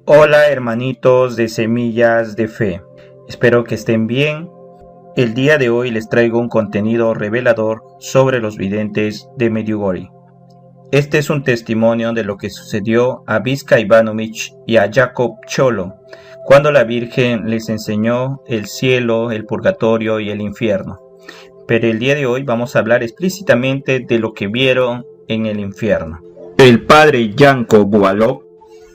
Hola hermanitos de Semillas de Fe, espero que estén bien. El día de hoy les traigo un contenido revelador sobre los videntes de Medjugorje. Este es un testimonio de lo que sucedió a Viska Ivanovich y a Jakub Cholo cuando la Virgen les enseñó el cielo, el purgatorio y el infierno. Pero el día de hoy vamos a hablar explícitamente de lo que vieron en el infierno. El padre Janko Buvalov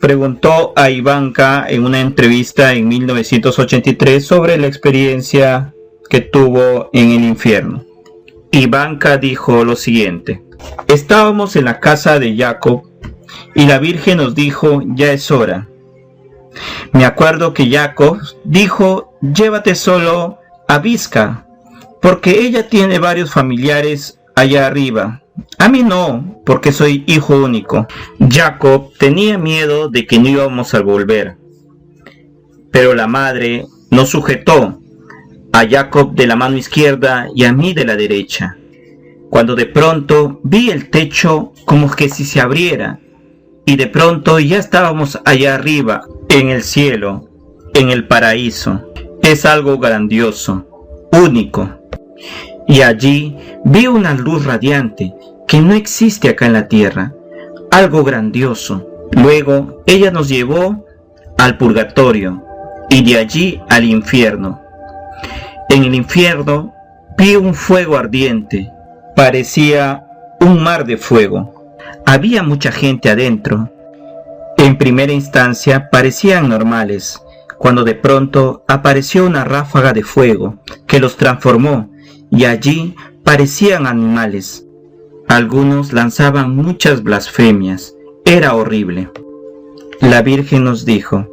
preguntó a Ivanka en una entrevista en 1983 sobre la experiencia que tuvo en el infierno. Ivanka dijo lo siguiente: estábamos en la casa de Jacob y la Virgen nos dijo, ya es hora. Me acuerdo que Jacob dijo, llévate solo a Viska, porque ella tiene varios familiares allá arriba. A mí no, porque soy hijo único. Jacob tenía miedo de que no íbamos a volver, pero la madre nos sujetó, a Jacob de la mano izquierda y a mí de la derecha, cuando de pronto vi el techo como que si se abriera, y de pronto ya estábamos allá arriba, en el cielo, en el paraíso. Es algo grandioso, único. Y allí vi una luz radiante que no existe acá en la tierra, algo grandioso. Luego ella nos llevó al purgatorio y de allí al infierno. En el infierno vi un fuego ardiente, parecía un mar de fuego. Había mucha gente adentro. En primera instancia parecían normales, cuando de pronto apareció una ráfaga de fuego que los transformó y allí parecían animales. Algunos lanzaban muchas blasfemias. Era horrible. La Virgen nos dijo,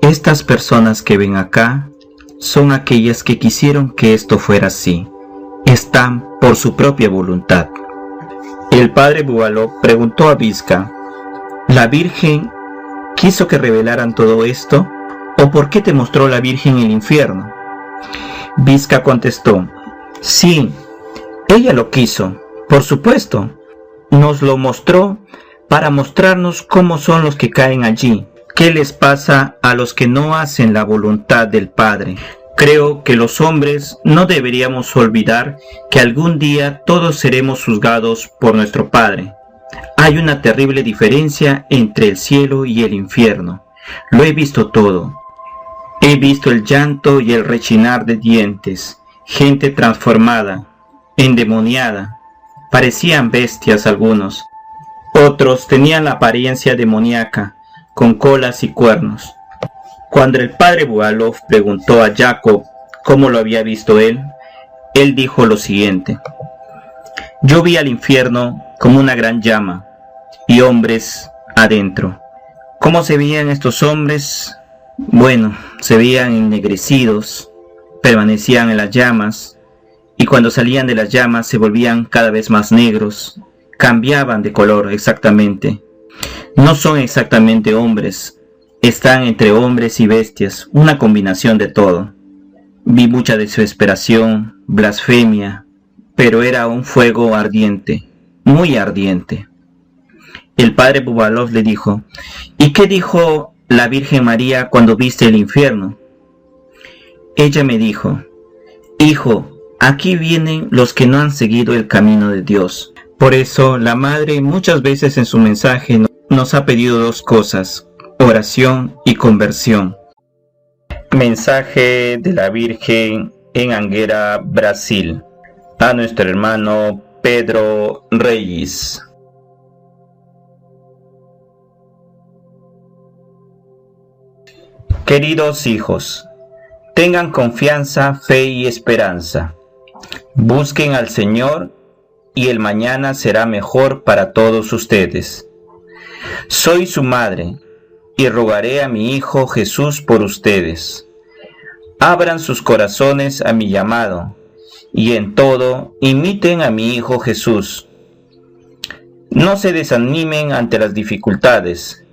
estas personas que ven acá son aquellas que quisieron que esto fuera así. Están por su propia voluntad. El padre Buvalov preguntó a Viska, ¿la Virgen quiso que revelaran todo esto? ¿O por qué te mostró la Virgen el infierno? Viska contestó, sí, ella lo quiso, por supuesto. Nos lo mostró para mostrarnos cómo son los que caen allí, qué les pasa a los que no hacen la voluntad del Padre. Creo que los hombres no deberíamos olvidar que algún día todos seremos juzgados por nuestro Padre. Hay una terrible diferencia entre el cielo y el infierno. Lo he visto todo. He visto el llanto y el rechinar de dientes, gente transformada, endemoniada. Parecían bestias algunos. Otros tenían la apariencia demoníaca, con colas y cuernos. Cuando el padre Buvalov preguntó a Jacob cómo lo había visto él dijo lo siguiente: yo vi al infierno como una gran llama y hombres adentro. ¿Cómo se veían estos hombres? Bueno, se veían ennegrecidos, permanecían en las llamas y cuando salían de las llamas se volvían cada vez más negros, cambiaban de color exactamente. No son exactamente hombres, están entre hombres y bestias, una combinación de todo. Vi mucha desesperación, blasfemia, pero era un fuego ardiente, muy ardiente. El padre Buvalov le dijo, ¿y qué dijo la Virgen María cuando viste el infierno? Ella me dijo, hijo, aquí vienen los que no han seguido el camino de Dios. Por eso la Madre muchas veces en su mensaje nos ha pedido dos cosas, oración y conversión. Mensaje de la Virgen en Anguera, Brasil, a nuestro hermano Pedro Reyes. Queridos hijos, tengan confianza, fe y esperanza. Busquen al Señor y el mañana será mejor para todos ustedes. Soy su madre y rogaré a mi Hijo Jesús por ustedes. Abran sus corazones a mi llamado y en todo imiten a mi Hijo Jesús. No se desanimen ante las dificultades.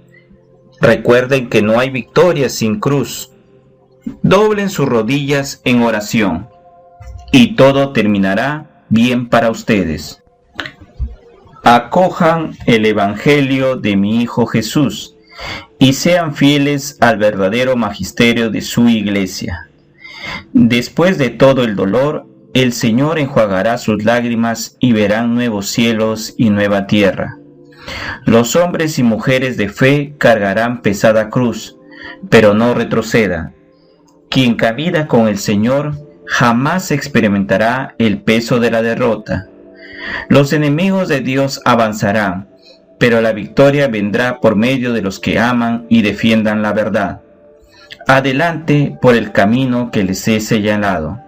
Recuerden que no hay victoria sin cruz. Doblen sus rodillas en oración y todo terminará bien para ustedes. Acojan el Evangelio de mi Hijo Jesús y sean fieles al verdadero magisterio de su Iglesia. Después de todo el dolor, el Señor enjuagará sus lágrimas y verán nuevos cielos y nueva tierra. Los hombres y mujeres de fe cargarán pesada cruz, pero no retrocedan. Quien camina con el Señor jamás experimentará el peso de la derrota. Los enemigos de Dios avanzarán, pero la victoria vendrá por medio de los que aman y defiendan la verdad. Adelante por el camino que les he señalado.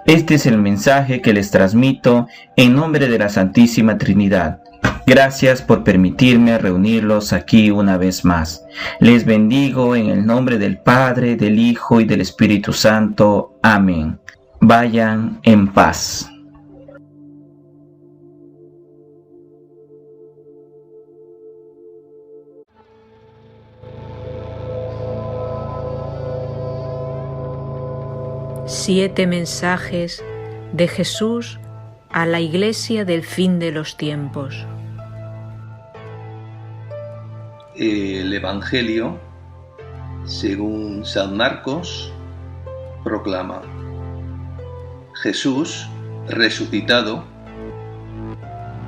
Este es el mensaje que les transmito en nombre de la Santísima Trinidad. Gracias por permitirme reunirlos aquí una vez más. Les bendigo en el nombre del Padre, del Hijo y del Espíritu Santo. Amén. Vayan en paz. Siete mensajes de Jesús a la Iglesia del fin de los tiempos. El Evangelio, según San Marcos, proclama: Jesús, resucitado,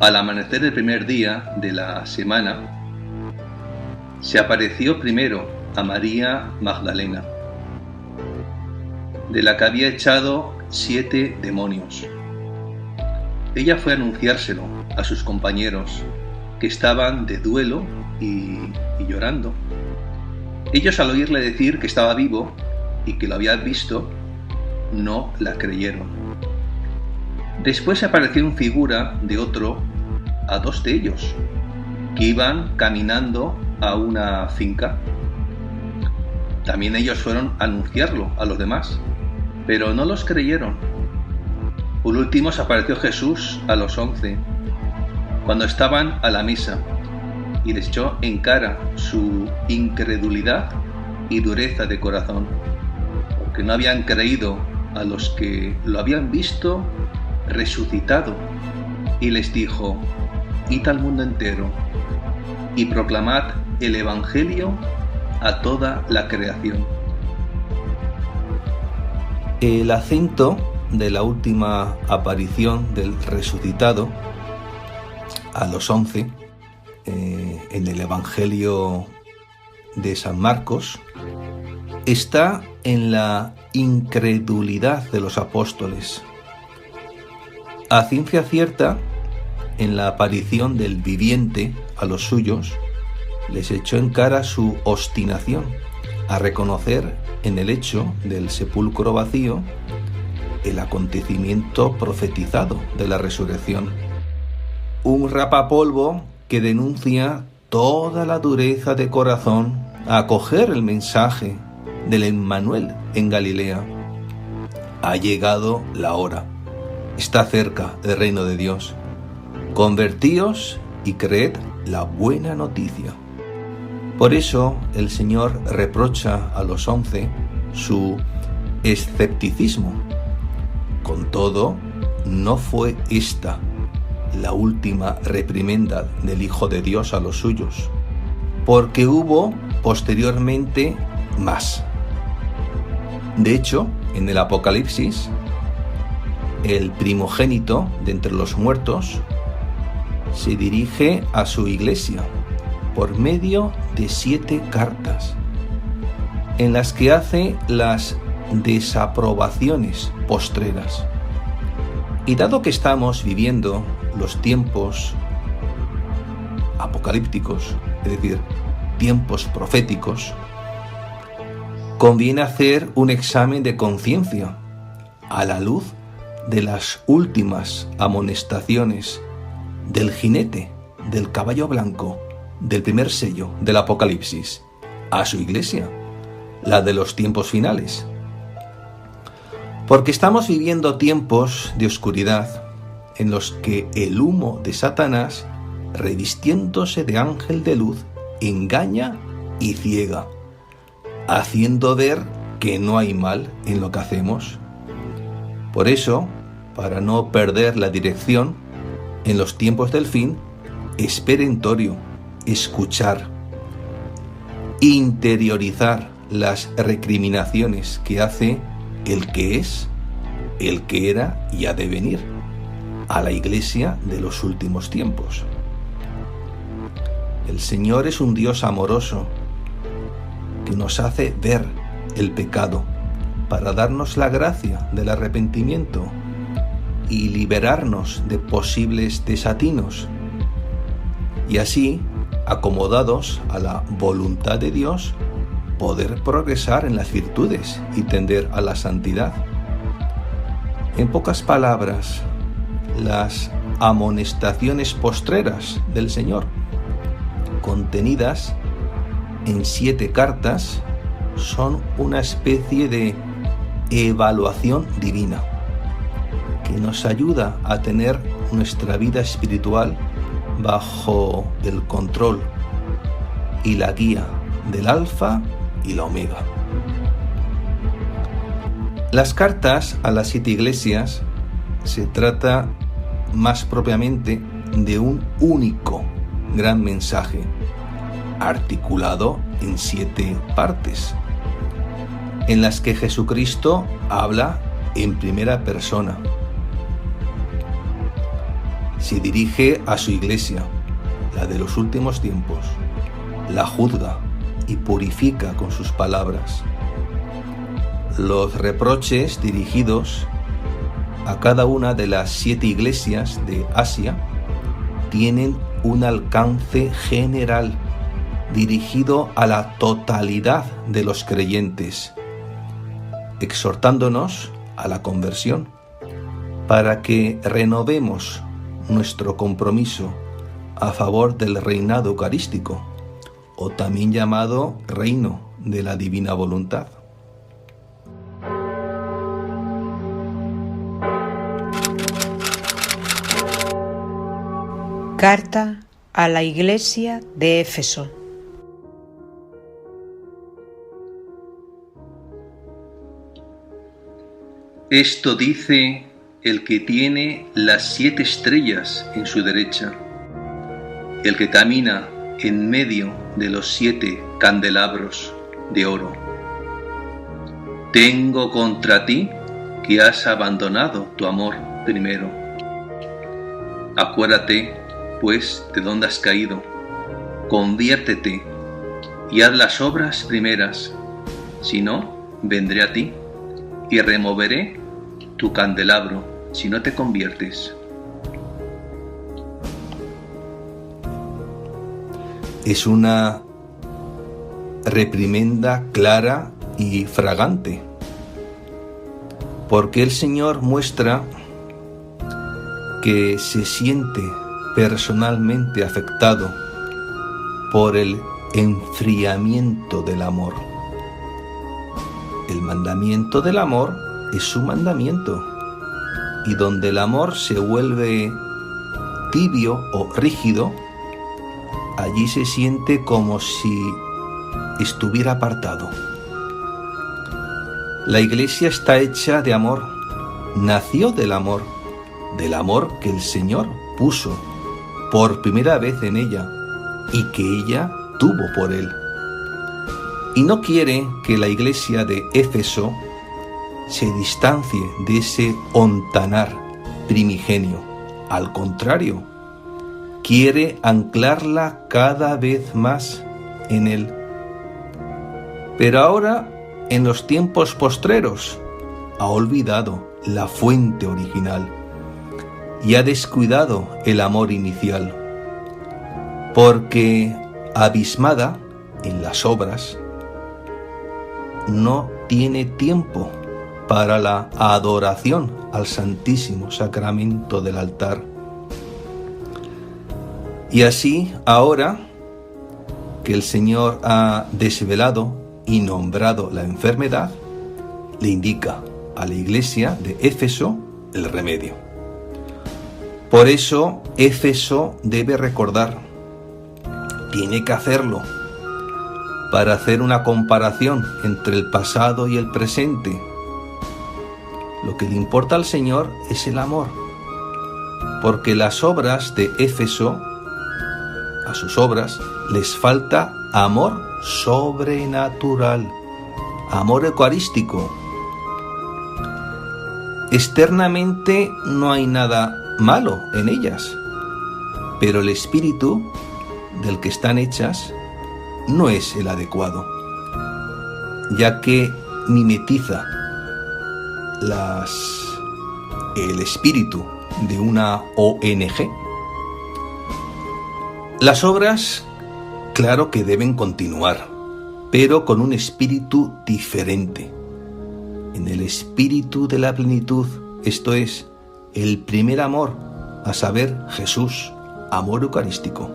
al amanecer del primer día de la semana, se apareció primero a María Magdalena, de la que había echado 7 demonios. Ella fue a anunciárselo a sus compañeros, que estaban de duelo y llorando. Ellos, al oírle decir que estaba vivo y que lo habían visto, no la creyeron. Después se apareció en figura de otro a 2 de ellos, que iban caminando a una finca. También ellos fueron a anunciarlo a los demás, pero no los creyeron. Por último se apareció Jesús a los 11, cuando estaban a la mesa, y les echó en cara su incredulidad y dureza de corazón, porque no habían creído a los que lo habían visto resucitado, y les dijo: id al mundo entero y proclamad el Evangelio a toda la creación. El acento de la última aparición del resucitado a los 11 en el Evangelio de San Marcos está en la incredulidad de los apóstoles. A ciencia cierta, en la aparición del viviente a los suyos, les echó en cara su obstinación a reconocer en el hecho del sepulcro vacío el acontecimiento profetizado de la resurrección. Un rapapolvo que denuncia toda la dureza de corazón a acoger el mensaje del Emmanuel en Galilea. Ha llegado la hora. Está cerca el reino de Dios. Convertíos y creed la buena noticia. Por eso el Señor reprocha a los 11 su escepticismo. Con todo, no fue esta la última reprimenda del Hijo de Dios a los suyos, porque hubo posteriormente más. De hecho, en el Apocalipsis, el primogénito de entre los muertos se dirige a su iglesia por medio de 7 cartas, en las que hace las desaprobaciones postreras. Y dado que estamos viviendo los tiempos apocalípticos, es decir, tiempos proféticos, conviene hacer un examen de conciencia a la luz de las últimas amonestaciones del jinete del caballo blanco del primer sello del Apocalipsis a su iglesia, la de los tiempos finales. Porque estamos viviendo tiempos de oscuridad en los que el humo de Satanás, revistiéndose de ángel de luz, engaña y ciega, haciendo ver que no hay mal en lo que hacemos. Por eso, para no perder la dirección en los tiempos del fin, es perentorio escuchar interiorizar las recriminaciones que hace el que es, el que era y ha de venir a la Iglesia de los últimos tiempos. El Señor es un Dios amoroso que nos hace ver el pecado para darnos la gracia del arrepentimiento y liberarnos de posibles desatinos, y así, acomodados a la voluntad de Dios, poder progresar en las virtudes y tender a la santidad. En pocas palabras, las amonestaciones postreras del Señor, contenidas en 7 cartas, son una especie de evaluación divina que nos ayuda a tener nuestra vida espiritual bajo el control y la guía del Alfa y la Omega. Las cartas a las 7 iglesias se trata más propiamente de un único gran mensaje, articulado en 7 partes, en las que Jesucristo habla en primera persona. Se dirige a su iglesia, la de los últimos tiempos, la juzga y purifica con sus palabras. Los reproches dirigidos a cada una de las 7 iglesias de Asia tienen un alcance general dirigido a la totalidad de los creyentes, exhortándonos a la conversión para que renovemos nuestro compromiso a favor del reinado eucarístico, o también llamado reino de la divina voluntad. Carta a la Iglesia de Éfeso. Esto dice el que tiene las 7 estrellas en su derecha, el que camina en medio de los 7 candelabros de oro. Tengo contra ti que has abandonado tu amor primero. Acuérdate, pues, de dónde has caído, conviértete y haz las obras primeras, si no, vendré a ti y removeré tu candelabro si no te conviertes. Es una reprimenda clara y fragante, porque el Señor muestra que se siente personalmente afectado por el enfriamiento del amor. El mandamiento del amor es su mandamiento, y donde el amor se vuelve tibio o rígido, allí se siente como si estuviera apartado. La Iglesia está hecha de amor, nació del amor que el Señor puso por primera vez en ella y que ella tuvo por él. Y no quiere que la Iglesia de Éfeso se distancie de ese ontanar primigenio. Al contrario, quiere anclarla cada vez más en él. Pero ahora, en los tiempos postreros, ha olvidado la fuente original y ha descuidado el amor inicial, porque, abismada en las obras, no tiene tiempo para la adoración al Santísimo Sacramento del altar. Y así, ahora que el Señor ha desvelado y nombrado la enfermedad, le indica a la Iglesia de Éfeso el remedio. Por eso, Éfeso debe recordar, tiene que hacerlo, para hacer una comparación entre el pasado y el presente. Lo que le importa al Señor es el amor, porque las obras de Éfeso, a sus obras les falta amor sobrenatural, amor eucarístico. Externamente no hay nada malo en ellas, pero el espíritu del que están hechas no es el adecuado, ya que mimetiza el espíritu de una ONG. Las obras, claro que deben continuar, pero con un espíritu diferente, en el espíritu de la plenitud, esto es, el primer amor, a saber, Jesús, amor eucarístico.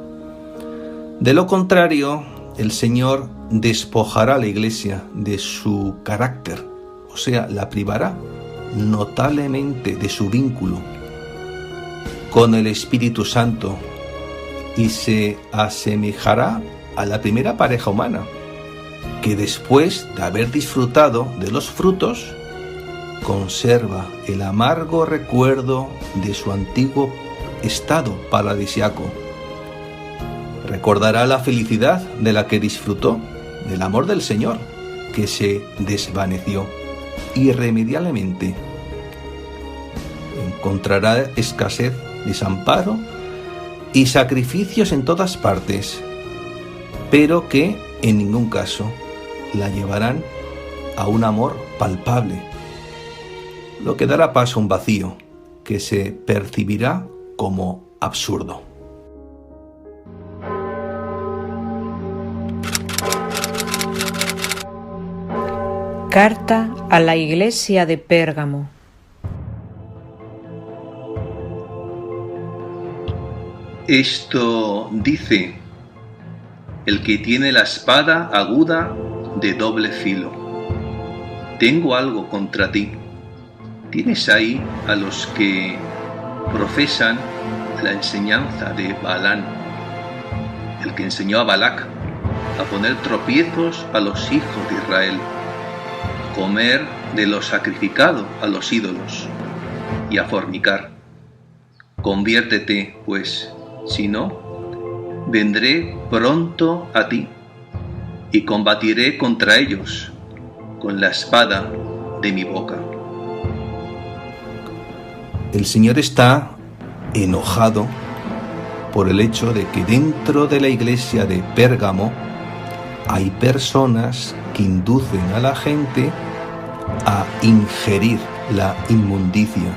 De lo contrario, el Señor despojará a la Iglesia de su carácter, o sea, la privará notablemente de su vínculo con el Espíritu Santo y se asemejará a la primera pareja humana, que después de haber disfrutado de los frutos, conserva el amargo recuerdo de su antiguo estado paradisíaco. Recordará la felicidad de la que disfrutó, del amor del Señor, que se desvaneció irremediablemente. Encontrará escasez, desamparo y sacrificios en todas partes, pero que en ningún caso la llevarán a un amor palpable, lo que dará paso a un vacío que se percibirá como absurdo. Carta a la Iglesia de Pérgamo. Esto dice el que tiene la espada aguda de doble filo. Tengo algo contra ti. Tienes ahí a los que profesan la enseñanza de Balaam, el que enseñó a Balac a poner tropiezos a los hijos de Israel, comer de lo sacrificado a los ídolos y a fornicar. Conviértete, pues, si no, vendré pronto a ti y combatiré contra ellos con la espada de mi boca. El Señor está enojado por el hecho de que dentro de la iglesia de Pérgamo hay personas que inducen a la gente a ingerir la inmundicia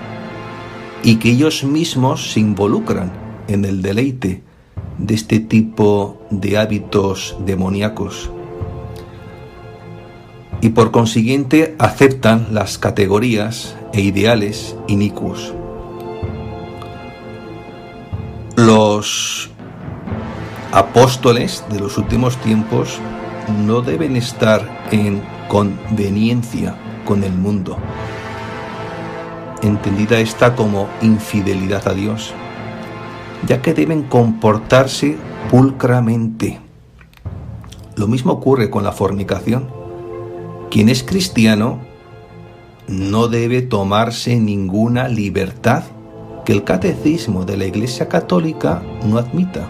y que ellos mismos se involucran en el deleite de este tipo de hábitos demoníacos y por consiguiente aceptan las categorías e ideales inicuos. Los apóstoles de los últimos tiempos no deben estar en conveniencia con el mundo, entendida esta como infidelidad a Dios, ya que deben comportarse pulcramente. Lo mismo ocurre con la fornicación. Quien es cristiano no debe tomarse ninguna libertad que el catecismo de la Iglesia Católica no admita.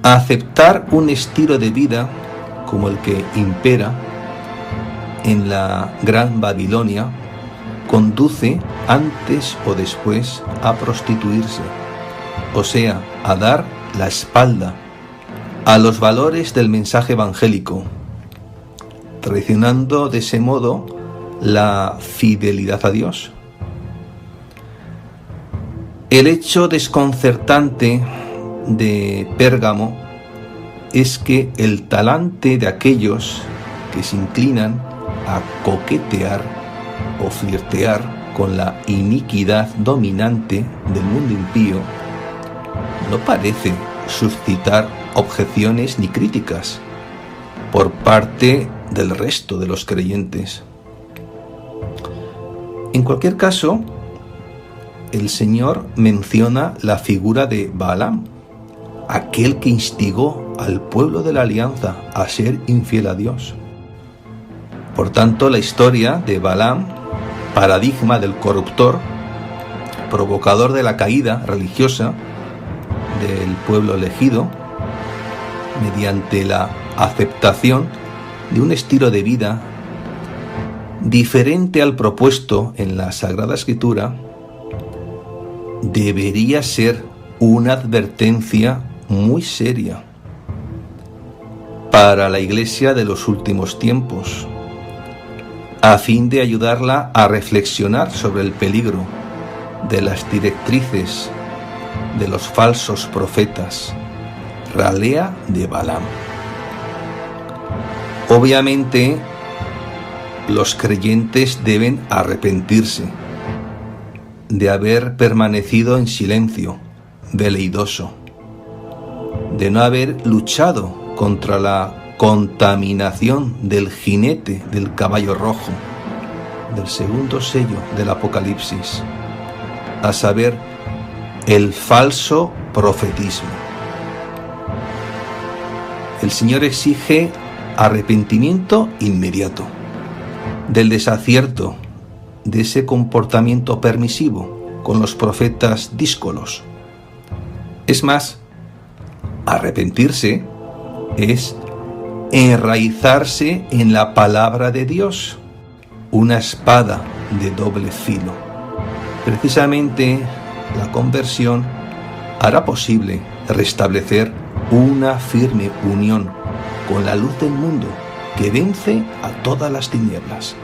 Aceptar un estilo de vida como el que impera en la Gran Babilonia conduce antes o después a prostituirse, o sea, a dar la espalda a los valores del mensaje evangélico, traicionando de ese modo la fidelidad a Dios. El hecho desconcertante de Pérgamo es que el talante de aquellos que se inclinan a coquetear o flirtear con la iniquidad dominante del mundo impío no parece suscitar objeciones ni críticas por parte del resto de los creyentes. En cualquier caso, el Señor menciona la figura de Balaam, aquel que instigó al pueblo de la alianza a ser infiel a Dios. Por tanto, la historia de Balaam, paradigma del corruptor, provocador de la caída religiosa del pueblo elegido, mediante la aceptación de un estilo de vida diferente al propuesto en la Sagrada Escritura, debería ser una advertencia muy seria para la Iglesia de los últimos tiempos, a fin de ayudarla a reflexionar sobre el peligro de las directrices de los falsos profetas, ralea de Balaam. Obviamente, los creyentes deben arrepentirse de haber permanecido en silencio veleidoso, de no haber luchado contra la contaminación del jinete del caballo rojo, del segundo sello del Apocalipsis, a saber, el falso profetismo. El Señor exige arrepentimiento inmediato del desacierto, de ese comportamiento permisivo con los profetas díscolos. Es más, arrepentirse es enraizarse en la palabra de Dios, una espada de doble filo. Precisamente la conversión hará posible restablecer una firme unión con la luz del mundo que vence a todas las tinieblas.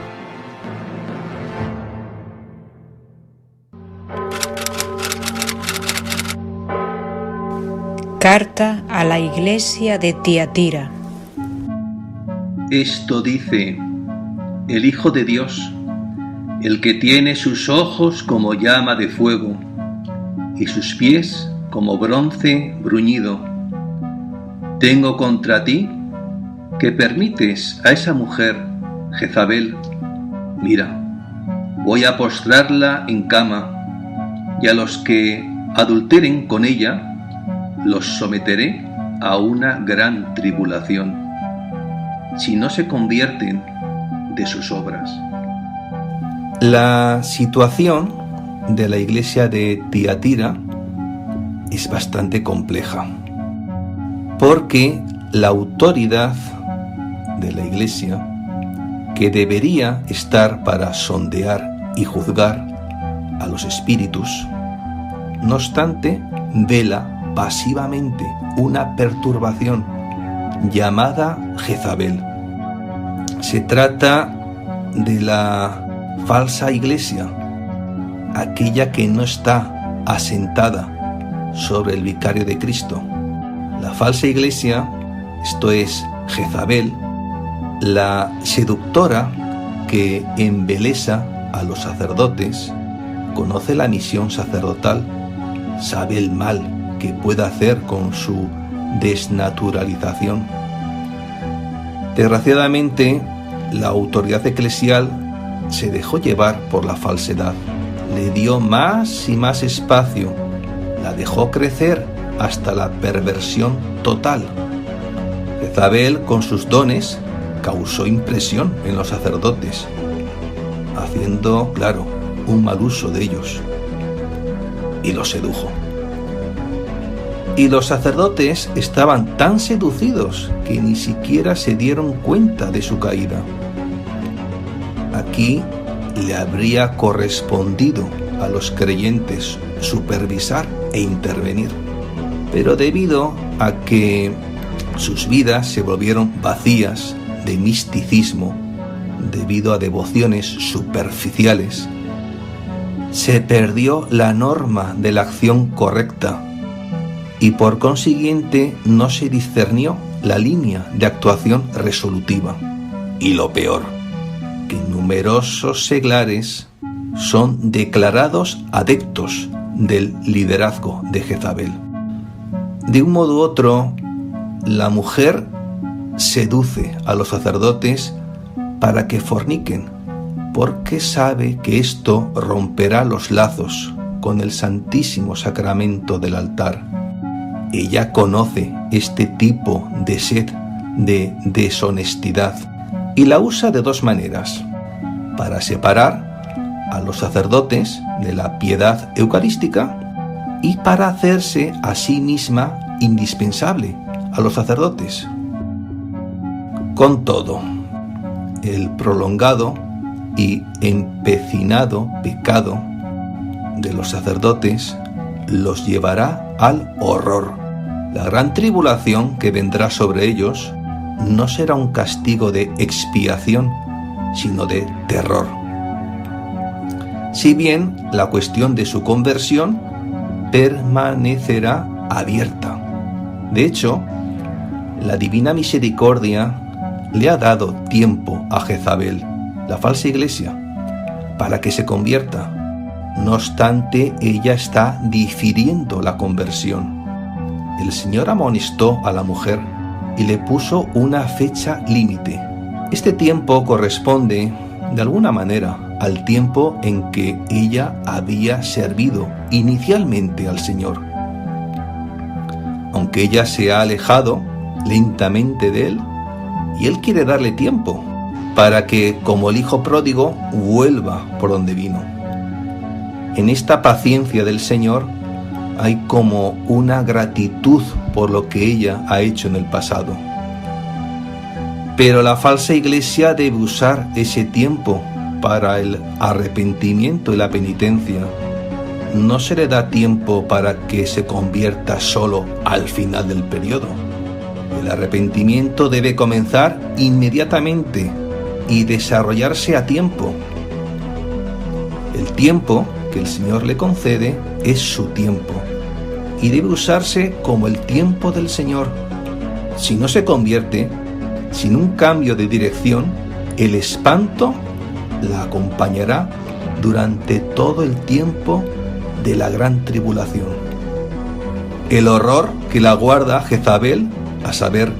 Carta a la Iglesia de Tiatira. Esto dice el Hijo de Dios, el que tiene sus ojos como llama de fuego y sus pies como bronce bruñido. Tengo contra ti que permites a esa mujer, Jezabel. Mira, voy a postrarla en cama, y a los que adulteren con ella los someteré a una gran tribulación, si no se convierten de sus obras. La situación de la iglesia de Tiatira es bastante compleja, porque la autoridad de la iglesia, que debería estar para sondear y juzgar a los espíritus, no obstante, vela pasivamente una perturbación llamada Jezabel. Se trata de la falsa iglesia, aquella que no está asentada sobre el vicario de Cristo. La falsa iglesia, esto es Jezabel, la seductora que embelesa a los sacerdotes, conoce la misión sacerdotal, sabe el mal que puede hacer con su desnaturalización. Desgraciadamente, la autoridad eclesial se dejó llevar por la falsedad, le dio más y más espacio, la dejó crecer hasta la perversión total. Jezabel, con sus dones, causó impresión en los sacerdotes, haciendo, claro, un mal uso de ellos, y los sedujo. Y los sacerdotes estaban tan seducidos que ni siquiera se dieron cuenta de su caída. Aquí le habría correspondido a los creyentes supervisar e intervenir, pero debido a que sus vidas se volvieron vacías de misticismo, debido a devociones superficiales, se perdió la norma de la acción correcta y por consiguiente no se discernió la línea de actuación resolutiva. Y lo peor, que numerosos seglares son declarados adeptos del liderazgo de Jezabel. De un modo u otro, la mujer seduce a los sacerdotes para que forniquen, porque sabe que esto romperá los lazos con el Santísimo Sacramento del altar. Ella conoce este tipo de sed de deshonestidad y la usa de dos maneras: para separar a los sacerdotes de la piedad eucarística y para hacerse a sí misma indispensable a los sacerdotes. Con todo, el prolongado y empecinado pecado de los sacerdotes los llevará al horror. La gran tribulación que vendrá sobre ellos no será un castigo de expiación, sino de terror. Si bien la cuestión de su conversión permanecerá abierta. De hecho, la divina misericordia le ha dado tiempo a Jezabel, la falsa iglesia, para que se convierta. No obstante, ella está difiriendo la conversión. El Señor amonestó a la mujer y le puso una fecha límite. Este tiempo corresponde, de alguna manera, al tiempo en que ella había servido inicialmente al Señor. Aunque ella se ha alejado lentamente de Él, y Él quiere darle tiempo para que, como el hijo pródigo, vuelva por donde vino. En esta paciencia del Señor hay como una gratitud por lo que ella ha hecho en el pasado. Pero la falsa iglesia debe usar ese tiempo para el arrepentimiento y la penitencia. No se le da tiempo para que se convierta solo al final del periodo. El arrepentimiento debe comenzar inmediatamente y desarrollarse a tiempo. El tiempo que el Señor le concede es su tiempo y debe usarse como el tiempo del Señor. Si no se convierte, sin un cambio de dirección, el espanto la acompañará durante todo el tiempo de la gran tribulación. El horror que la guarda Jezabel, a saber,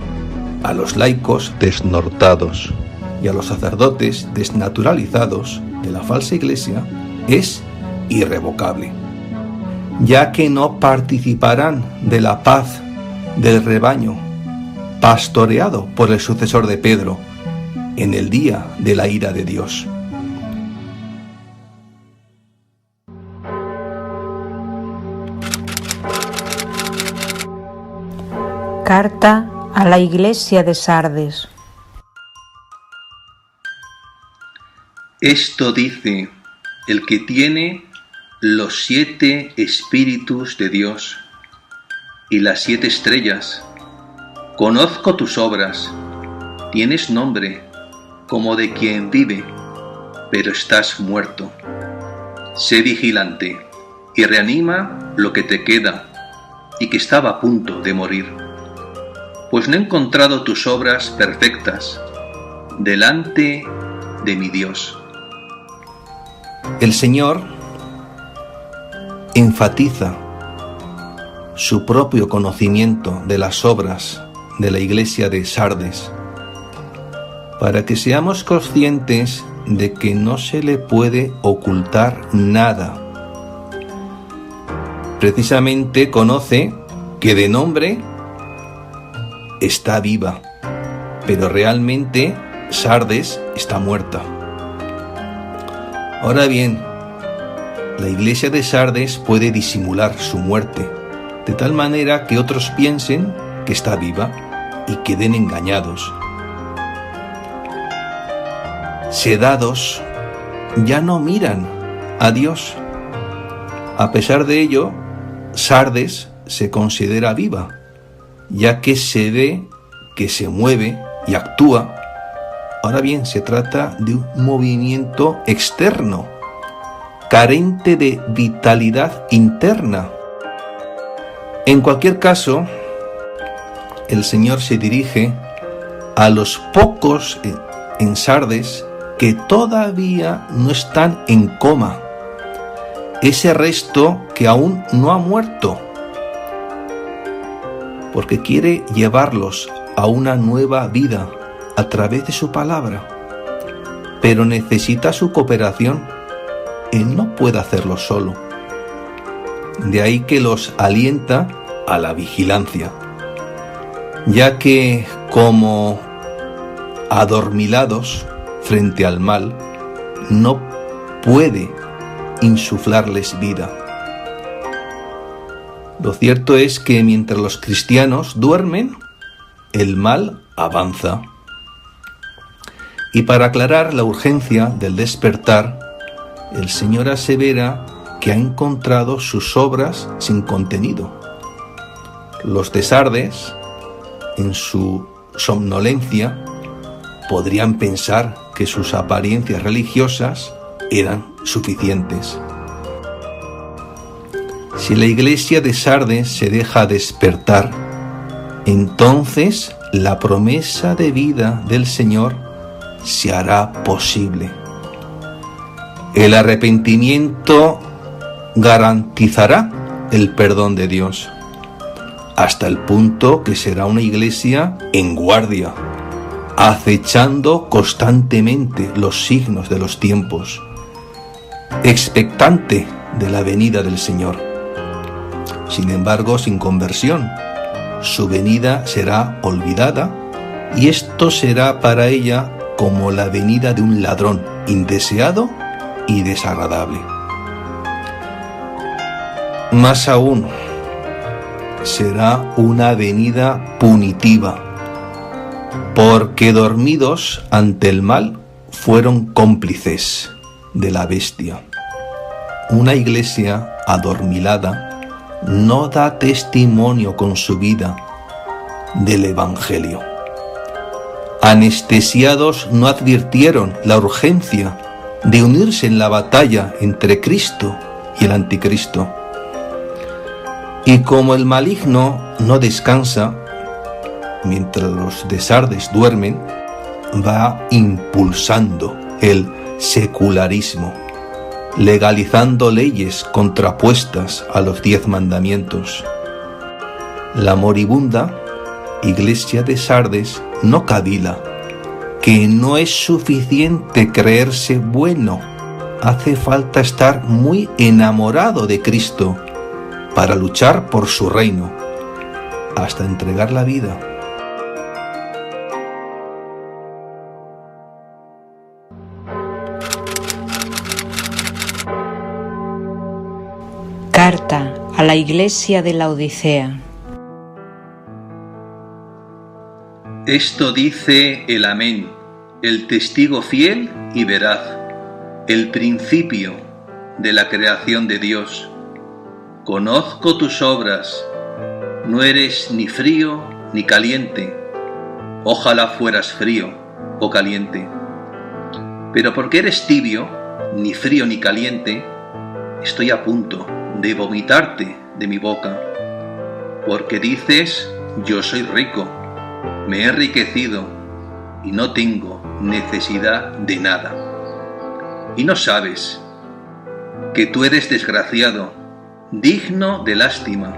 a los laicos desnortados y a los sacerdotes desnaturalizados de la falsa iglesia, es irrevocable, ya que no participarán de la paz del rebaño pastoreado por el sucesor de Pedro en el día de la ira de Dios. Carta a la Iglesia de Sardes. Esto dice el que tiene los 7 espíritus de Dios y las 7 estrellas. Conozco tus obras, tienes nombre como de quien vive, pero estás muerto. Sé vigilante y reanima lo que te queda y que estaba a punto de morir, pues no he encontrado tus obras perfectas delante de mi Dios. El Señor enfatiza su propio conocimiento de las obras de la iglesia de Sardes, para que seamos conscientes de que no se le puede ocultar nada. Precisamente conoce que de nombre está viva, pero realmente Sardes está muerta. Ahora bien, la iglesia de Sardes puede disimular su muerte, de tal manera que otros piensen que está viva y queden engañados. Sedados ya no miran a Dios. A pesar de ello, Sardes se considera viva, ya que se ve que se mueve y actúa. Ahora bien, se trata de un movimiento externo, carente de vitalidad interna. En cualquier caso, el Señor se dirige a los pocos en Sardes que todavía no están en coma, ese resto que aún no ha muerto, porque quiere llevarlos a una nueva vida a través de su palabra, pero necesita su cooperación. Él no puede hacerlo solo. De ahí que los alienta a la vigilancia, ya que como adormilados frente al mal, no puede insuflarles vida. Lo cierto es que mientras los cristianos duermen, el mal avanza. Y para aclarar la urgencia del despertar, el Señor asevera que ha encontrado sus obras sin contenido. Los de Sardes, en su somnolencia, podrían pensar que sus apariencias religiosas eran suficientes. Si la iglesia de Sardes se deja despertar, entonces la promesa de vida del Señor se hará posible. El arrepentimiento garantizará el perdón de Dios, hasta el punto que será una iglesia en guardia, acechando constantemente los signos de los tiempos, expectante de la venida del Señor. Sin embargo, sin conversión, su venida será olvidada y esto será para ella como la venida de un ladrón indeseado y desagradable. Más aún, será una venida punitiva, porque dormidos ante el mal fueron cómplices de la bestia. Una iglesia adormilada no da testimonio con su vida del Evangelio. Anestesiados no advirtieron la urgencia de unirse en la batalla entre Cristo y el Anticristo. Y como el maligno no descansa, mientras los de Sardes duermen, va impulsando el secularismo, legalizando leyes contrapuestas a los 10 mandamientos. La moribunda iglesia de Sardes no cavila, que no es suficiente creerse bueno, hace falta estar muy enamorado de Cristo para luchar por su reino, hasta entregar la vida. Carta a la Iglesia de la Odisea. Esto dice el Amén, el testigo fiel y veraz, el principio de la creación de Dios. Conozco tus obras, no eres ni frío ni caliente. Ojalá fueras frío o caliente. Pero porque eres tibio, ni frío ni caliente, estoy a punto de vomitarte de mi boca. Porque dices, yo soy rico, me he enriquecido y no tengo necesidad de nada. Y no sabes que tú eres desgraciado, digno de lástima,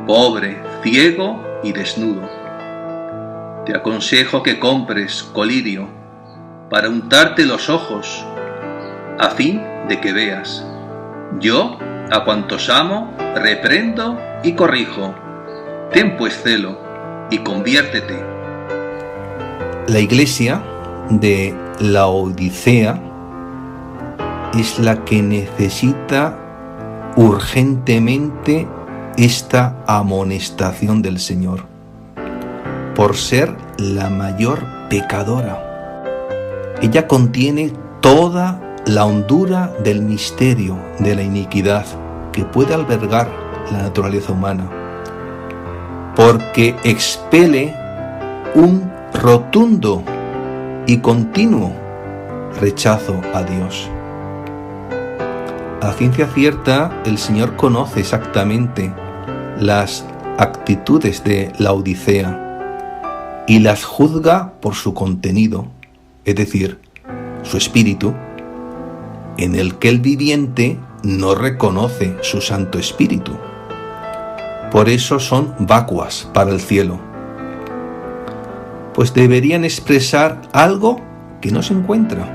pobre, ciego y desnudo. Te aconsejo que compres colirio para untarte los ojos, a fin de que veas. Yo, a cuantos amo, reprendo y corrijo. Ten pues celo y conviértete. La iglesia de la Odisea es la que necesita urgentemente esta amonestación del Señor, por ser la mayor pecadora. Ella contiene toda la hondura del misterio de la iniquidad que puede albergar la naturaleza humana, porque expele un rotundo y continuo rechazo a Dios. A ciencia cierta, el Señor conoce exactamente las actitudes de la Odisea y las juzga por su contenido, es decir, su espíritu, en el que el viviente no reconoce su Santo Espíritu. Por eso son vacuas para el cielo, pues deberían expresar algo que no se encuentra.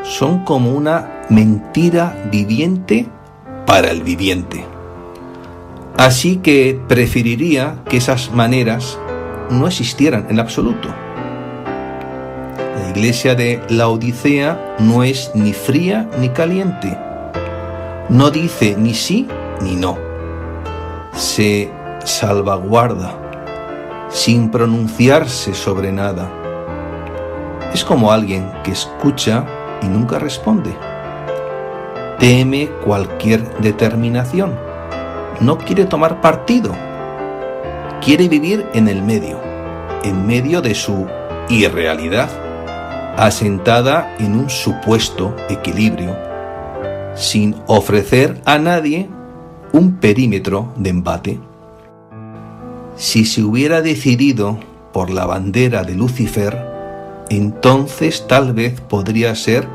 Son como una mentira viviente para el viviente. Así que preferiría que esas maneras no existieran en absoluto. La iglesia de la Odisea no es ni fría ni caliente. No dice ni sí ni no. Se salvaguarda, sin pronunciarse sobre nada. Es como alguien que escucha y nunca responde. Teme cualquier determinación. No quiere tomar partido. Quiere vivir en medio de su irrealidad, asentada en un supuesto equilibrio, sin ofrecer a nadie un perímetro de embate. Si se hubiera decidido por la bandera de Lucifer, entonces tal vez podría ser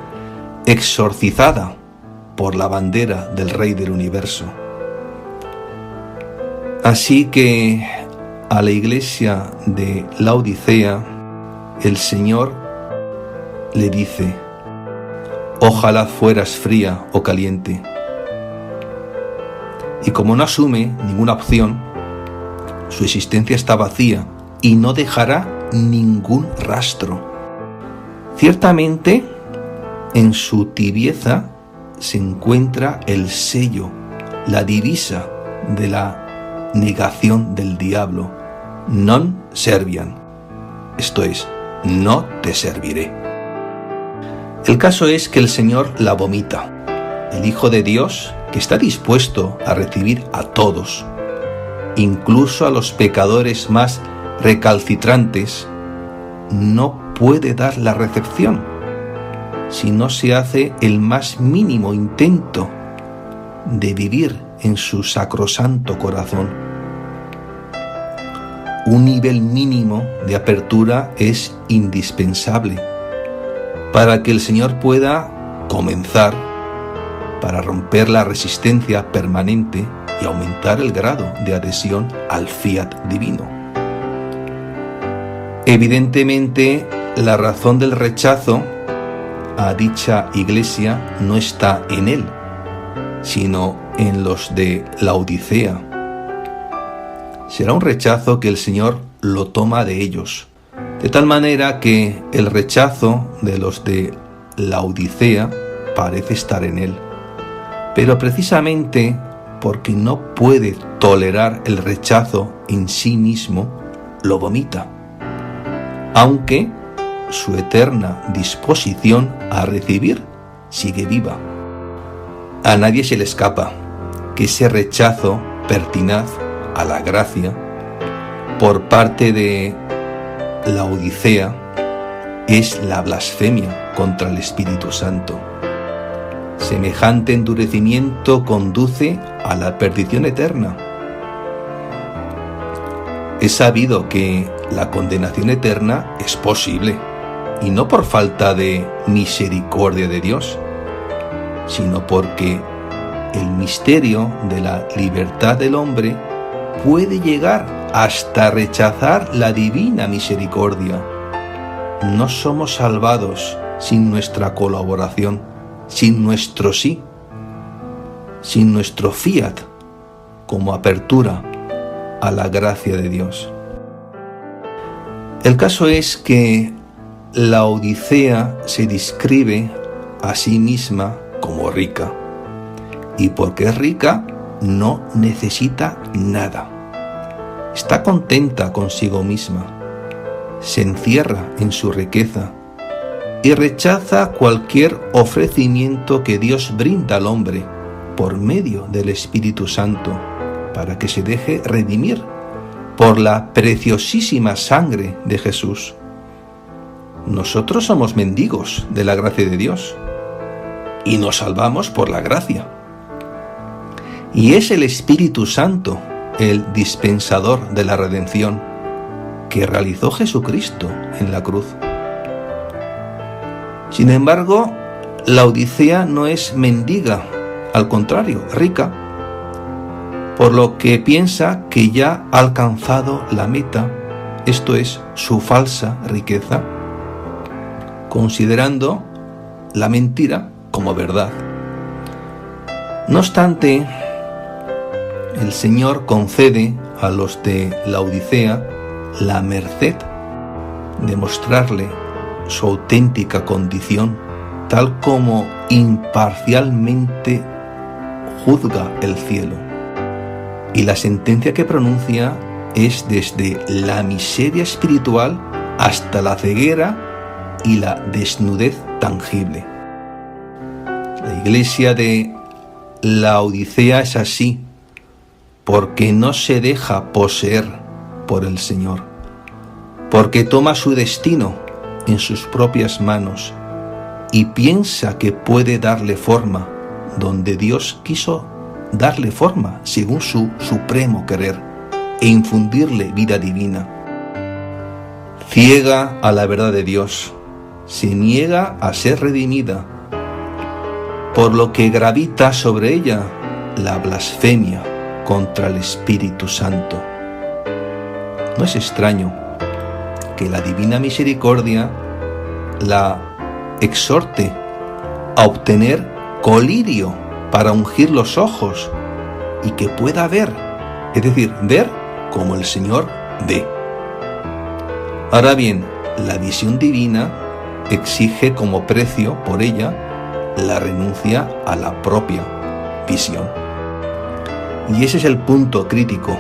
exorcizada por la bandera del Rey del Universo. Así que a la iglesia de Laodicea, el Señor le dice: ojalá fueras fría o caliente. Y como no asume ninguna opción, su existencia está vacía y no dejará ningún rastro. Ciertamente, en su tibieza se encuentra el sello, la divisa de la negación del diablo: non serviam, esto es, no te serviré. El caso es que el Señor la vomita. El Hijo de Dios, que está dispuesto a recibir a todos, incluso a los pecadores más recalcitrantes, no puede dar la recepción si no se hace el más mínimo intento de vivir en su sacrosanto corazón. Un nivel mínimo de apertura es indispensable para que el Señor pueda comenzar, para romper la resistencia permanente y aumentar el grado de adhesión al fiat divino. Evidentemente, la razón del rechazo a dicha iglesia no está en él, sino en los de Laodicea. Será un rechazo que el Señor lo toma de ellos, de tal manera que el rechazo de los de Laodicea parece estar en él. Pero precisamente porque no puede tolerar el rechazo en sí mismo, lo vomita, aunque su eterna disposición a recibir sigue viva. A nadie se le escapa que ese rechazo pertinaz a la gracia por parte de Laodicea es la blasfemia contra el Espíritu Santo. Semejante endurecimiento conduce a la perdición eterna. Es sabido que la condenación eterna es posible, y no por falta de misericordia de Dios, sino porque el misterio de la libertad del hombre puede llegar hasta rechazar la divina misericordia. No somos salvados sin nuestra colaboración, sin nuestro sí, sin nuestro fiat como apertura a la gracia de Dios. El caso es que la Odisea se describe a sí misma como rica, y porque es rica no necesita nada. Está contenta consigo misma, se encierra en su riqueza y rechaza cualquier ofrecimiento que Dios brinda al hombre por medio del Espíritu Santo para que se deje redimir por la preciosísima sangre de Jesús. Nosotros somos mendigos de la gracia de Dios y nos salvamos por la gracia. Y es el Espíritu Santo el dispensador de la redención que realizó Jesucristo en la cruz. Sin embargo, la Odisea no es mendiga, al contrario, rica, por lo que piensa que ya ha alcanzado la meta, esto es, su falsa riqueza, considerando la mentira como verdad. No obstante, el Señor concede a los de la Odisea la merced de mostrarle su auténtica condición, tal como imparcialmente juzga el cielo. Y la sentencia que pronuncia es desde la miseria espiritual hasta la ceguera y la desnudez tangible. La iglesia de Laodicea es así, porque no se deja poseer por el Señor, porque toma su destino en sus propias manos y piensa que puede darle forma donde Dios quiso darle forma según su supremo querer e infundirle vida divina. Ciega a la verdad de Dios, se niega a ser redimida, por lo que gravita sobre ella la blasfemia contra el Espíritu Santo. No es extraño que la divina misericordia la exhorte a obtener colirio para ungir los ojos y que pueda ver, es decir, ver como el Señor ve. Ahora bien, la visión divina exige como precio por ella la renuncia a la propia visión. Y ese es el punto crítico,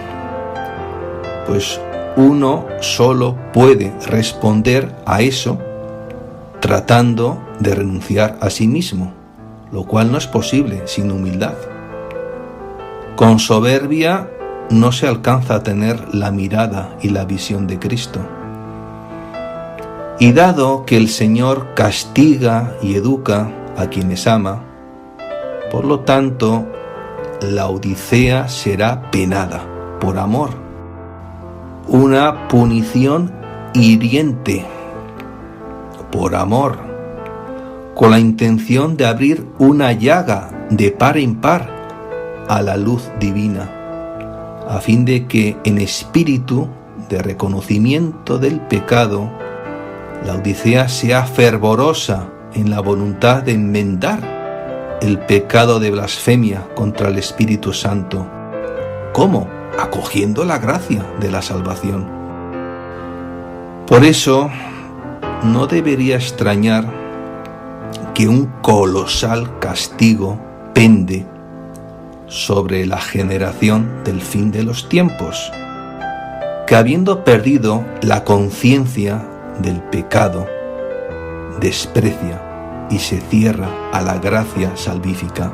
pues uno solo puede responder a eso tratando de renunciar a sí mismo, lo cual no es posible sin humildad. Con soberbia no se alcanza a tener la mirada y la visión de Cristo. Y dado que el Señor castiga y educa a quienes ama, por lo tanto, la Odisea será penada por amor. Una punición hiriente por amor, con la intención de abrir una llaga de par en par a la luz divina, a fin de que en espíritu de reconocimiento del pecado, la Odisea sea fervorosa en la voluntad de enmendar el pecado de blasfemia contra el Espíritu Santo. ¿Cómo? Acogiendo la gracia de la salvación. Por eso, no debería extrañar que un colosal castigo pende sobre la generación del fin de los tiempos, que habiendo perdido la conciencia del pecado, desprecia y se cierra a la gracia salvífica.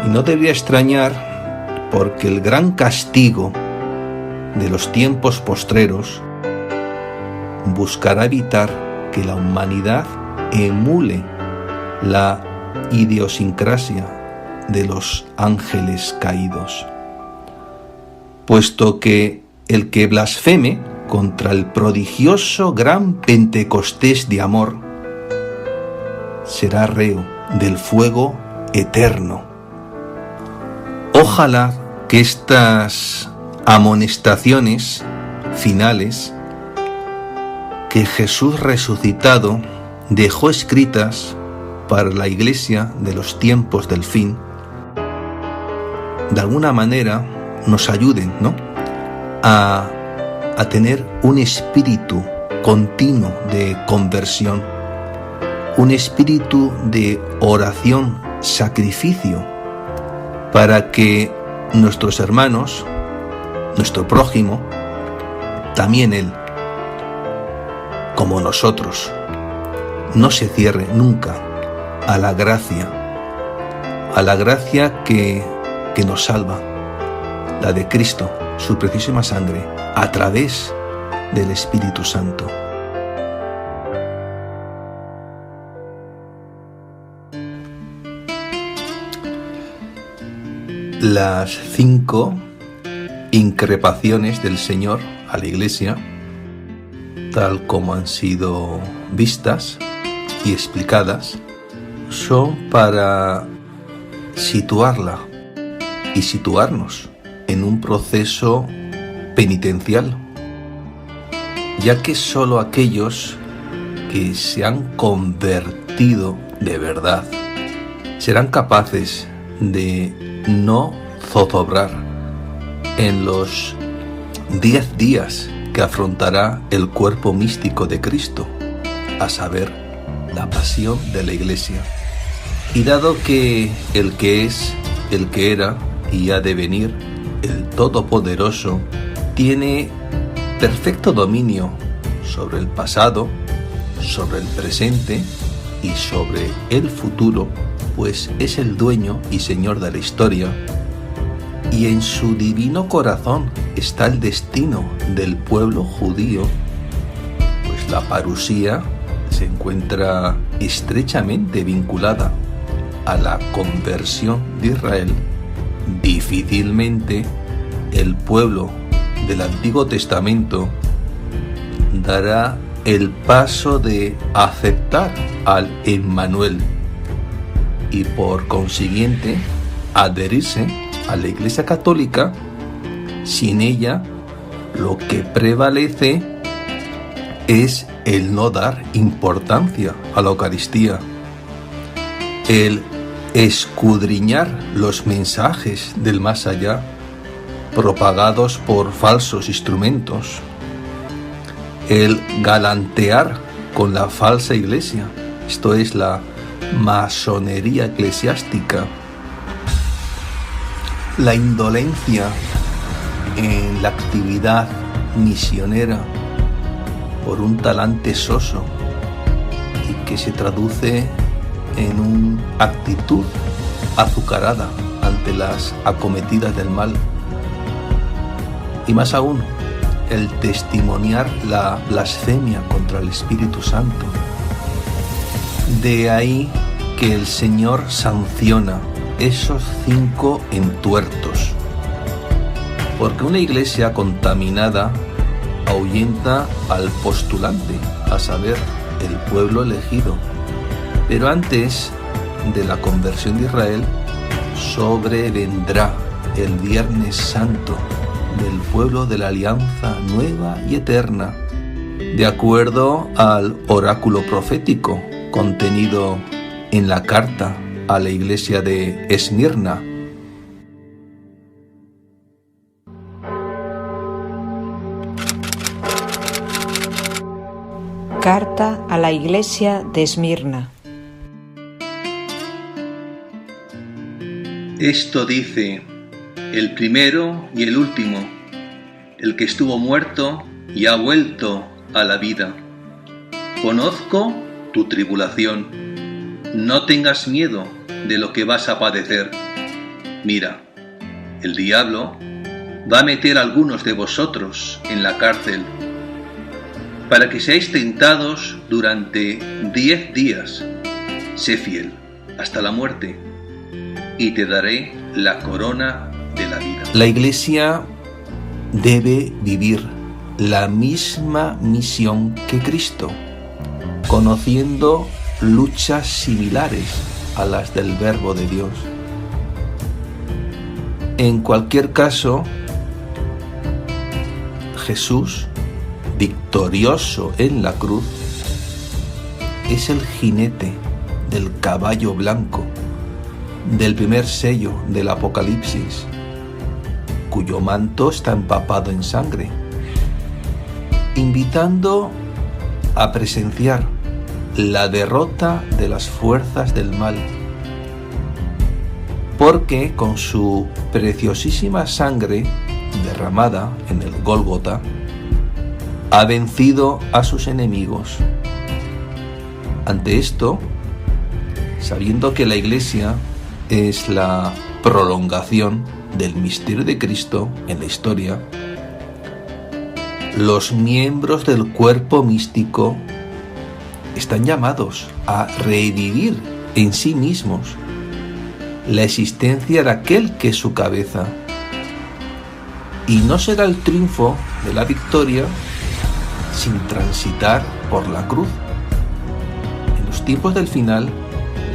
Y no debería extrañar porque el gran castigo de los tiempos postreros buscará evitar que la humanidad emule la idiosincrasia de los ángeles caídos, puesto que el que blasfeme contra el prodigioso gran Pentecostés de amor será reo del fuego eterno. Ojalá que estas amonestaciones finales que Jesús resucitado dejó escritas para la iglesia de los tiempos del fin, de alguna manera nos ayuden, ¿no?, a tener un espíritu continuo de conversión, un espíritu de oración, sacrificio, para que nuestros hermanos, nuestro prójimo, también él, como nosotros, no se cierre nunca a la gracia que nos salva, la de Cristo, su preciosísima sangre, a través del Espíritu Santo. Las 5 increpaciones del Señor a la Iglesia, tal como han sido vistas y explicadas, son para situarla y situarnos en un proceso penitencial, ya que solo aquellos que se han convertido de verdad serán capaces de no zozobrar en los 10 días que afrontará el cuerpo místico de Cristo, a saber, la pasión de la Iglesia. Y dado que el que es, el que era y ha de venir, el Todopoderoso, tiene perfecto dominio sobre el pasado, sobre el presente y sobre el futuro, pues es el dueño y señor de la historia, y en su divino corazón está el destino del pueblo judío, pues la parusía se encuentra estrechamente vinculada a la conversión de Israel. Difícilmente el pueblo del Antiguo Testamento dará el paso de aceptar al Emmanuel y por consiguiente adherirse a la Iglesia Católica. Sin ella, lo que prevalece es el no dar importancia a la Eucaristía, el escudriñar los mensajes del más allá propagados por falsos instrumentos, el galantear con la falsa iglesia, esto es la masonería eclesiástica, la indolencia en la actividad misionera por un talante soso y que se traduce en una actitud azucarada ante las acometidas del mal, y más aún el testimoniar la blasfemia contra el Espíritu Santo. De ahí que el Señor sanciona esos 5 entuertos, porque una iglesia contaminada ahuyenta al postulante, a saber, el pueblo elegido. Pero antes de la conversión de Israel, sobrevendrá el Viernes Santo del pueblo de la alianza nueva y eterna, de acuerdo al oráculo profético contenido en la carta a la iglesia de Esmirna. Carta a la iglesia de Esmirna. Esto dice el primero y el último, el que estuvo muerto y ha vuelto a la vida. Conozco tu tribulación. No tengas miedo de lo que vas a padecer. Mira, el diablo va a meter a algunos de vosotros en la cárcel para que seáis tentados durante 10 días. Sé fiel hasta la muerte y te daré la corona de la vida. La Iglesia debe vivir la misma misión que Cristo, conociendo luchas similares a las del Verbo de Dios. En cualquier caso, Jesús, victorioso en la cruz, es el jinete del caballo blanco del primer sello del Apocalipsis, cuyo manto está empapado en sangre, invitando a presenciar la derrota de las fuerzas del mal, porque con su preciosísima sangre derramada en el Gólgota ha vencido a sus enemigos. Ante esto, sabiendo que la Iglesia es la prolongación del misterio de Cristo en la historia, los miembros del cuerpo místico están llamados a revivir en sí mismos la existencia de aquel que es su cabeza, y no será el triunfo de la victoria sin transitar por la cruz. En los tiempos del final,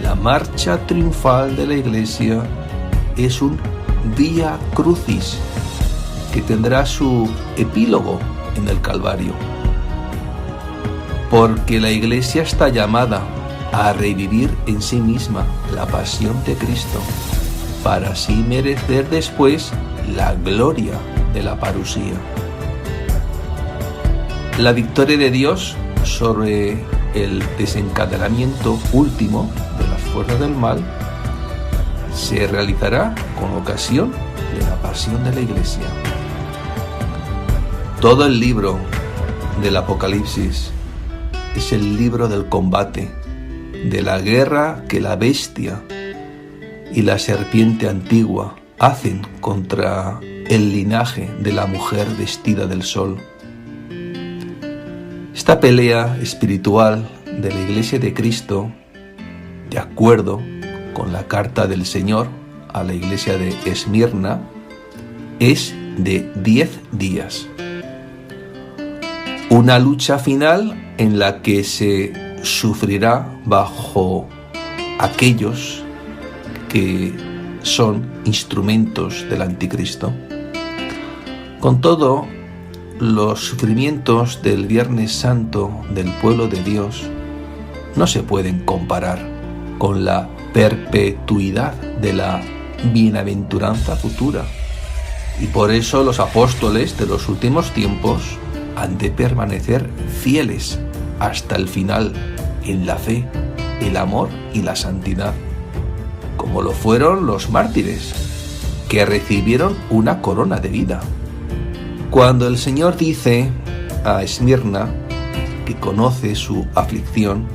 la marcha triunfal de la Iglesia es un Vía Crucis que tendrá su epílogo en el Calvario, porque la Iglesia está llamada a revivir en sí misma la pasión de Cristo, para así merecer después la gloria de la parusía. La victoria de Dios sobre el desencadenamiento último de las fuerzas del mal se realizará con ocasión de la pasión de la Iglesia. Todo el libro del Apocalipsis es el libro del combate, de la guerra que la bestia y la serpiente antigua hacen contra el linaje de la mujer vestida del sol. Esta pelea espiritual de la Iglesia de Cristo, de acuerdo con la carta del Señor a la iglesia de Esmirna, es de 10 días. Una lucha final en la que se sufrirá bajo aquellos que son instrumentos del anticristo. Con todo, los sufrimientos del Viernes Santo del pueblo de Dios no se pueden comparar con la perpetuidad de la bienaventuranza futura. Y por eso los apóstoles de los últimos tiempos han de permanecer fieles hasta el final en la fe, el amor y la santidad, como lo fueron los mártires, que recibieron una corona de vida. Cuando el Señor dice a Esmirna que conoce su aflicción,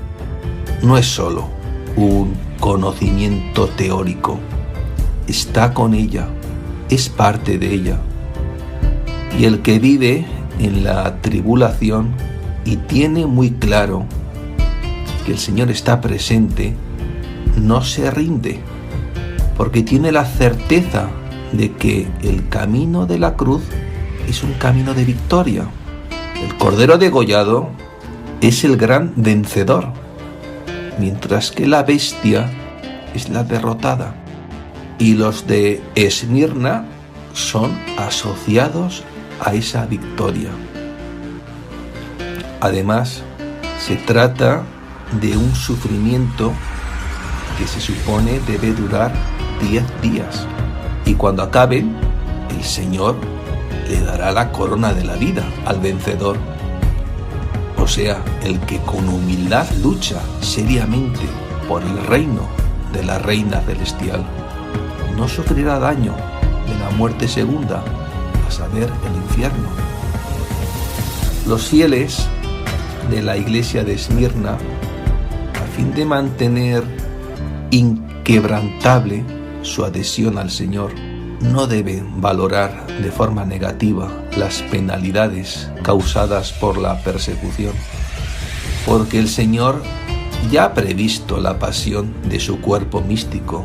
no es solo un conocimiento teórico, está con ella, es parte de ella. Y el que vive en la tribulación y tiene muy claro que el Señor está presente, no se rinde, porque tiene la certeza de que el camino de la cruz es un camino de victoria. El Cordero degollado es el gran vencedor, mientras que la bestia es la derrotada. Y los de Esmirna son asociados a esa victoria. Además, se trata de un sufrimiento que se supone debe durar 10 días. Y cuando acaben, el Señor le dará la corona de la vida al vencedor. O sea, el que con humildad lucha seriamente por el reino de la Reina Celestial no sufrirá daño de la muerte segunda, a saber, el infierno. Los fieles de la iglesia de Esmirna, a fin de mantener inquebrantable su adhesión al Señor, no deben valorar de forma negativa las penalidades causadas por la persecución, porque el Señor ya ha previsto la pasión de su cuerpo místico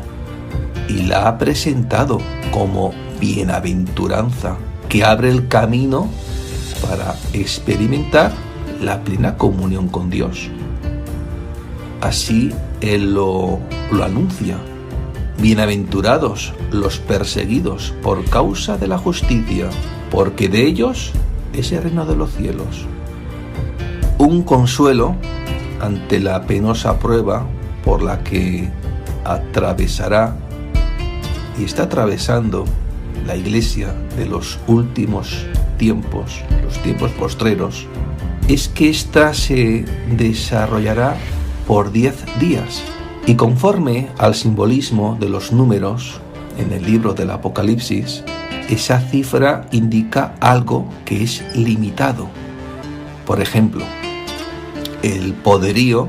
y la ha presentado como bienaventuranza que abre el camino para experimentar la plena comunión con Dios. Así Él lo anuncia: bienaventurados los perseguidos por causa de la justicia, porque de ellos es el reino de los cielos. Un consuelo ante la penosa prueba por la que atravesará y está atravesando la iglesia de los últimos tiempos, los tiempos postreros, es que ésta se desarrollará por 10 días. Y conforme al simbolismo de los números en el libro del Apocalipsis, esa cifra indica algo que es limitado. Por ejemplo, el poderío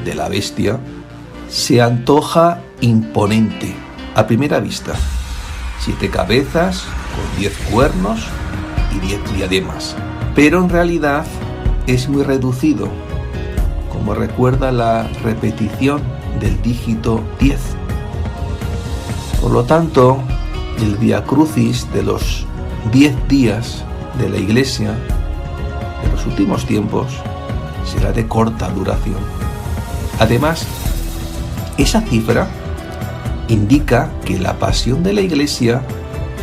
de la bestia se antoja imponente a primera vista: 7 cabezas con 10 cuernos y 10 diademas. Pero en realidad es muy reducido, como recuerda la repetición del dígito 10. Por lo tanto, el Vía Crucis de los 10 días de la Iglesia de los últimos tiempos será de corta duración. Además, esa cifra indica que la pasión de la Iglesia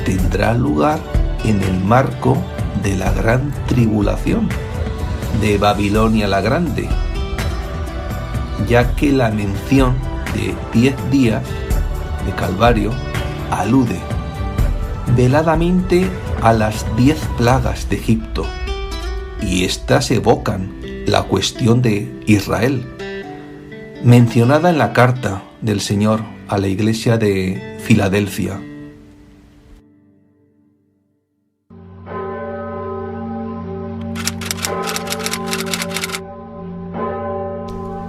tendrá lugar en el marco de la gran tribulación de Babilonia la Grande, ya que la mención de 10 días de Calvario alude veladamente a las 10 plagas de Egipto, y éstas evocan la cuestión de Israel, mencionada en la carta del Señor a la iglesia de Filadelfia.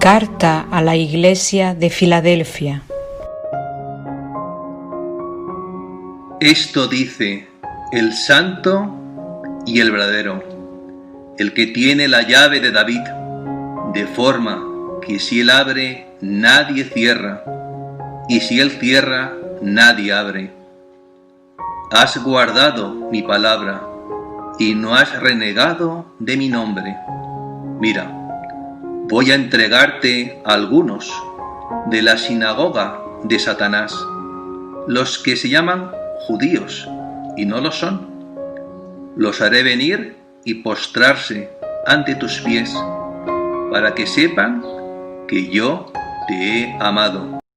Carta a la iglesia de Filadelfia. Esto dice el santo y el verdadero, el que tiene la llave de David, de forma que si él abre, nadie cierra, y si él cierra, nadie abre. Has guardado mi palabra, y no has renegado de mi nombre. Mira, voy a entregarte a algunos de la sinagoga de Satanás, los que se llaman judíos y no lo son. Los haré venir y postrarse ante tus pies, para que sepan que yo te he amado.